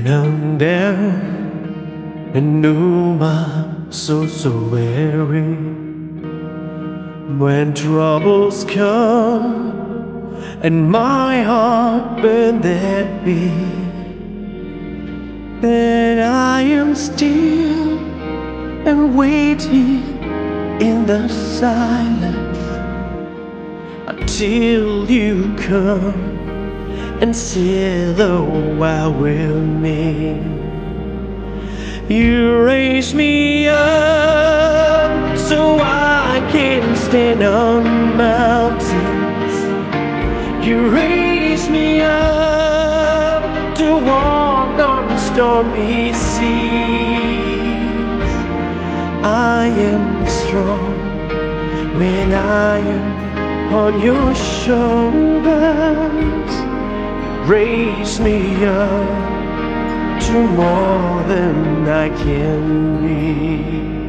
When I'm down and oh my soul so weary, when troubles come and my heart burns that beat, then I am still and waiting in the silence until you come and sail a while with me. You raise me up so I can stand on mountains. You raise me up to walk on stormy seas. I am strong when I am on your shoulders. Raise me up to more than I can be.